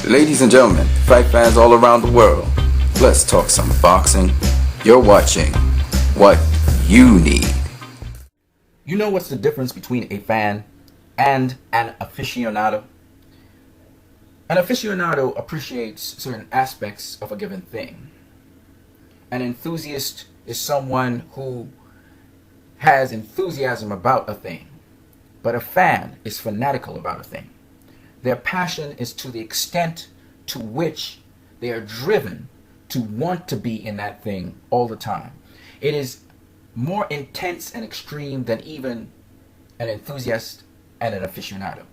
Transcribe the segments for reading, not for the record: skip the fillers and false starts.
Ladies and gentlemen, fight fans all around the world, let's talk some boxing. You're watching What You Need. You know what's the difference between a fan and an aficionado? An aficionado appreciates certain aspects of a given thing. An enthusiast is someone who has enthusiasm about a thing, but a fan is fanatical about a thing. Their passion is to the extent to which they are driven to want to be in that thing all the time. It is more intense and extreme than even an enthusiast and an aficionado.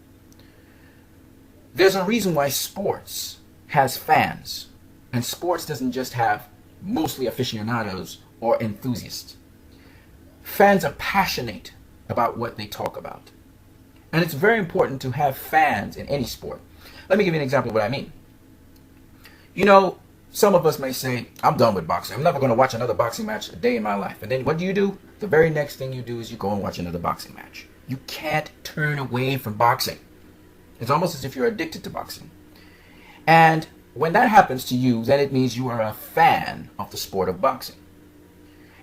There's a reason why sports has fans, and sports doesn't just have mostly aficionados or enthusiasts. Fans are passionate about what they talk about. And it's very important to have fans in any sport. Let me give you an example of what I mean. You know, some of us may say, I'm done with boxing. I'm never going to watch another boxing match a day in my life. And then what do? The very next thing you do is you go and watch another boxing match. You can't turn away from boxing. It's almost as if you're addicted to boxing. And when that happens to you, then it means you are a fan of the sport of boxing.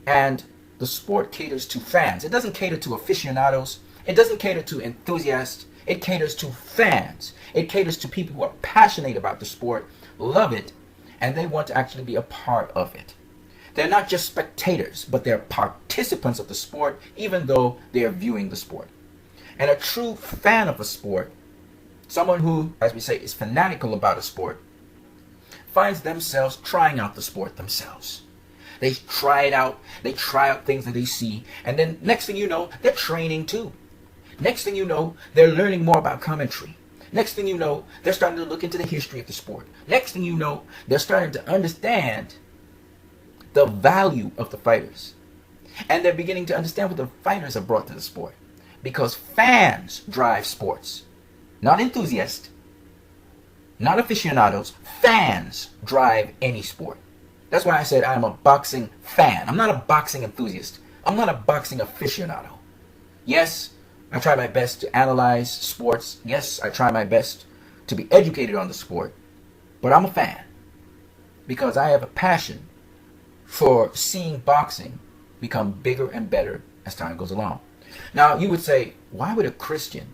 And the sport caters to fans. It doesn't cater to aficionados. It doesn't cater to enthusiasts. It caters to fans. It caters to people who are passionate about the sport, love it, and they want to actually be a part of it. They're not just spectators, but they're participants of the sport, even though they are viewing the sport. And a true fan of a sport, someone who, as we say, is fanatical about a sport, finds themselves trying out the sport themselves. They try it out. They try out things that they see. And then next thing you know, they're training too. Next thing you know, they're learning more about commentary. Next thing you know, they're starting to look into the history of the sport. Next thing you know, they're starting to understand the value of the fighters. And they're beginning to understand what the fighters have brought to the sport. Because fans drive sports. Not enthusiasts. Not aficionados. Fans drive any sport. That's why I said I'm a boxing fan. I'm not a boxing enthusiast. I'm not a boxing aficionado. Yes, I try my best to analyze sports. Yes, I try my best to be educated on the sport. But I'm a fan because I have a passion for seeing boxing become bigger and better as time goes along. Now, you would say, why would a Christian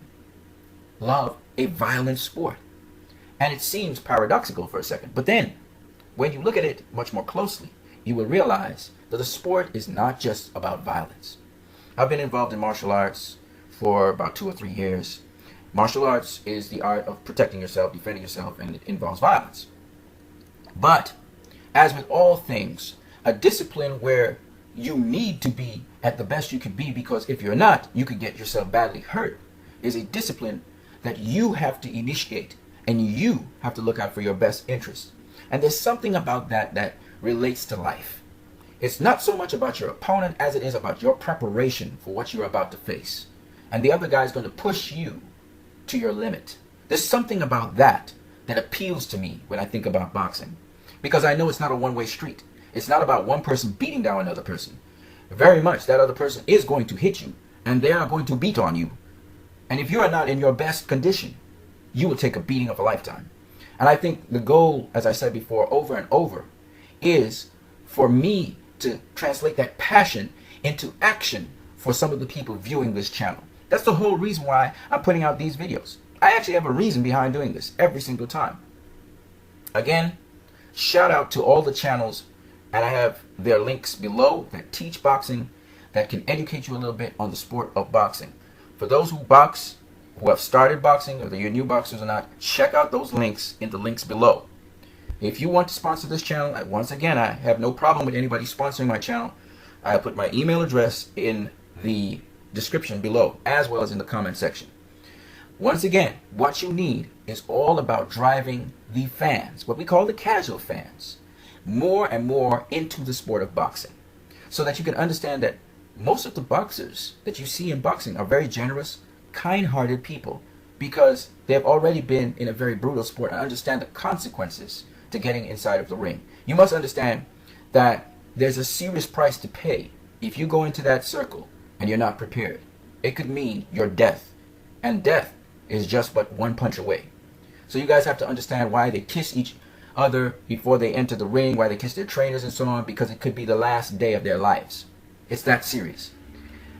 love a violent sport? And it seems paradoxical for a second. But then, when you look at it much more closely, you will realize that the sport is not just about violence. I've been involved in martial arts for about 2 or 3 years. Martial arts is the art of protecting yourself, defending yourself, and it involves violence. But, as with all things, a discipline where you need to be at the best you can be, because if you're not, you could get yourself badly hurt, is a discipline that you have to initiate, and you have to look out for your best interest. And there's something about that that relates to life. It's not so much about your opponent as it is about your preparation for what you're about to face. And the other guy is going to push you to your limit. There's something about that that appeals to me when I think about boxing. Because I know it's not a one-way street. It's not about one person beating down another person. Very much that other person is going to hit you. And they are going to beat on you. And if you are not in your best condition, you will take a beating of a lifetime. And I think the goal, as I said before, over and over, is for me to translate that passion into action for some of the people viewing this channel. That's the whole reason why I'm putting out these videos. I actually have a reason behind doing this every single time. Again, shout out to all the channels, and I have their links below that teach boxing, that can educate you a little bit on the sport of boxing. For those who box, who have started boxing, whether you're new boxers or not, check out those links in the links below. If you want to sponsor this channel, once again, I have no problem with anybody sponsoring my channel. I put my email address in the description below, as well as in the comment section. Once again, what you need is all about driving the fans, what we call the casual fans, more and more into the sport of boxing, so that you can understand that most of the boxers that you see in boxing are very generous, kind-hearted people, because they've already been in a very brutal sport and understand the consequences to getting inside of the ring. You must understand that there's a serious price to pay if you go into that circle and you're not prepared. It could mean your death, and death is just but one punch away. So you guys have to understand why they kiss each other before they enter the ring, why they kiss their trainers and so on, because it could be the last day of their lives. It's that serious.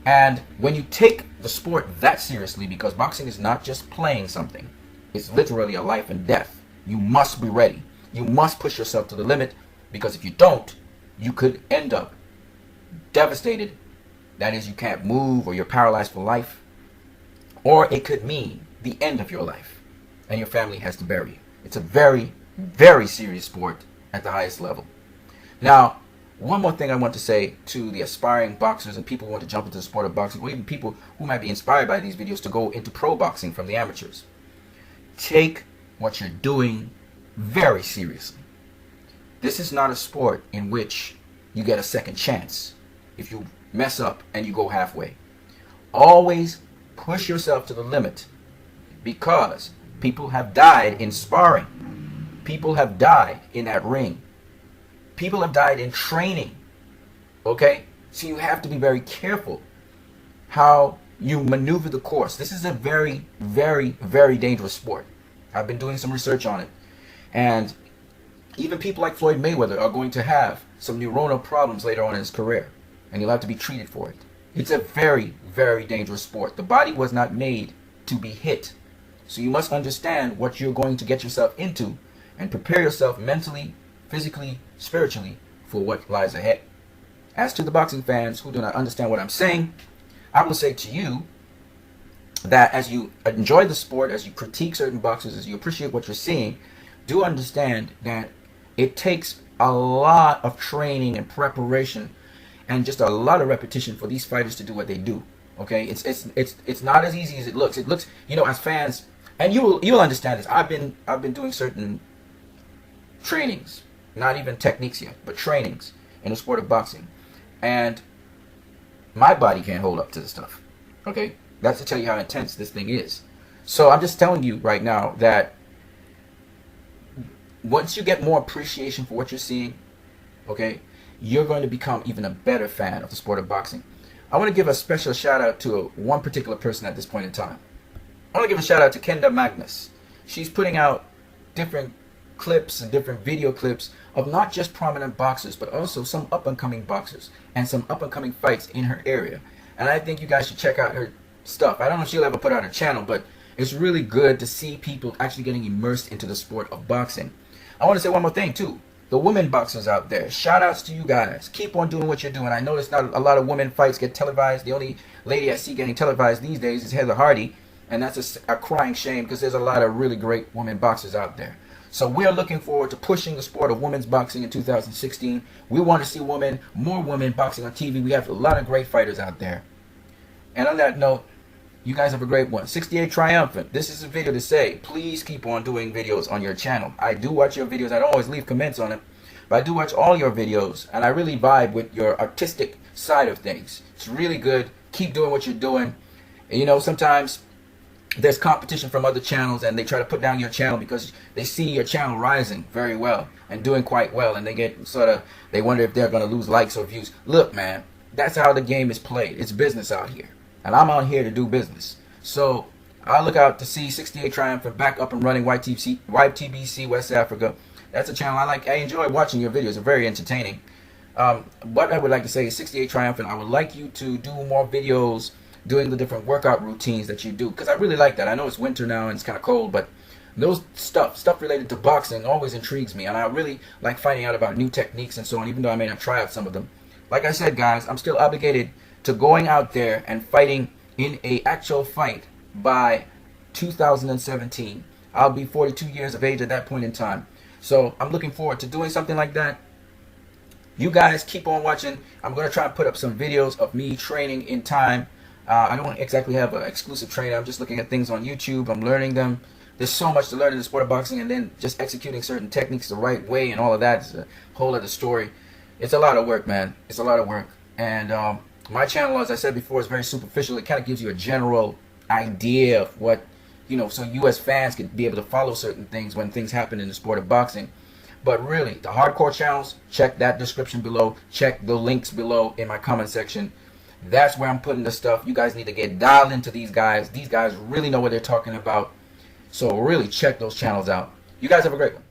And when you take the sport that seriously, because boxing is not just playing something, it's literally a life and death. You must be ready. You must push yourself to the limit, because if you don't, you could end up devastated. That is, you can't move, or you're paralyzed for life. Or it could mean the end of your life, and your family has to bury you. It's a very, very serious sport at the highest level. Now, one more thing I want to say to the aspiring boxers and people who want to jump into the sport of boxing, or even people who might be inspired by these videos to go into pro boxing from the amateurs. Take what you're doing very seriously. This is not a sport in which you get a second chance if you mess up and you go halfway. Always push yourself to the limit, because people have died in sparring. People have died in that ring. People have died in training. Okay? So you have to be very careful how you maneuver the course. This is a very, very, very dangerous sport. I've been doing some research on it. And even people like Floyd Mayweather are going to have some neuronal problems later on in his career. And he'll have to be treated for it. It's a very, very dangerous sport. The body was not made to be hit. So you must understand what you're going to get yourself into and prepare yourself mentally, physically, spiritually for what lies ahead. As to the boxing fans who do not understand what I'm saying, I will say to you that as you enjoy the sport, as you critique certain boxers, as you appreciate what you're seeing, do understand that it takes a lot of training and preparation and just a lot of repetition for these fighters to do what they do. Okay, it's not as easy as it looks. It looks, you know, as fans, and you'll understand this. I've been doing certain trainings, not even techniques yet, but trainings in the sport of boxing, and my body can't hold up to this stuff. Okay, that's to tell you how intense this thing is. So I'm just telling you right now that once you get more appreciation for what you're seeing, okay, you're going to become even a better fan of the sport of boxing. I want to give a special shout out to one particular person at this point in time. I want to give a shout out to Kenda Magnus. She's putting out different clips and different video clips of not just prominent boxers, but also some up-and-coming boxers and some up-and-coming fights in her area. And I think you guys should check out her stuff. I don't know if she'll ever put out a channel, but it's really good to see people actually getting immersed into the sport of boxing. I want to say one more thing too. The women boxers out there, shout outs to you guys. Keep on doing what you're doing. I notice not a lot of women fights get televised. The only lady I see getting televised these days is Heather Hardy, and that's a crying shame, because there's a lot of really great women boxers out there. So we're looking forward to pushing the sport of women's boxing in 2016. We want to see more women boxing on TV. We have a lot of great fighters out there. And on that note, you guys have a great one. 68 Triumphant. This is a video to say, please keep on doing videos on your channel. I do watch your videos. I don't always leave comments on it, but I do watch all your videos, and I really vibe with your artistic side of things. It's really good. Keep doing what you're doing. And you know, sometimes there's competition from other channels, and they try to put down your channel because they see your channel rising very well and doing quite well, and they get they wonder if they're going to lose likes or views. Look, man, that's how the game is played. It's business out here, and I'm out here to do business. So I look out to see 68 Triumphant back up and running. YTBC West Africa. That's a channel I like. I enjoy watching your videos. They're very entertaining. What I would like to say is 68 Triumphant, I would like you to do more videos doing the different workout routines that you do, because I really like that. I know it's winter now and it's kind of cold, but those stuff related to boxing always intrigues me, and I really like finding out about new techniques and so on, even though I may not try out some of them. Like I said, guys, I'm still obligated to going out there and fighting in a actual fight by 2017. I'll be 42 years of age at that point in time. So I'm looking forward to doing something like that. You guys keep on watching. I'm going to try and put up some videos of me training in time. I don't exactly have an exclusive trainer. I'm just looking at things on YouTube. I'm learning them. There's so much to learn in the sport of boxing, and then just executing certain techniques the right way and all of that is a whole other story. It's a lot of work, man. It's a lot of work. And my channel, as I said before, is very superficial. It kind of gives you a general idea of what, you know, so you as fans can be able to follow certain things when things happen in the sport of boxing. But really, the hardcore channels, check that description below. Check the links below in my comment section. That's where I'm putting the stuff. You guys need to get dialed into these guys. These guys really know what they're talking about. So really check those channels out. You guys have a great one.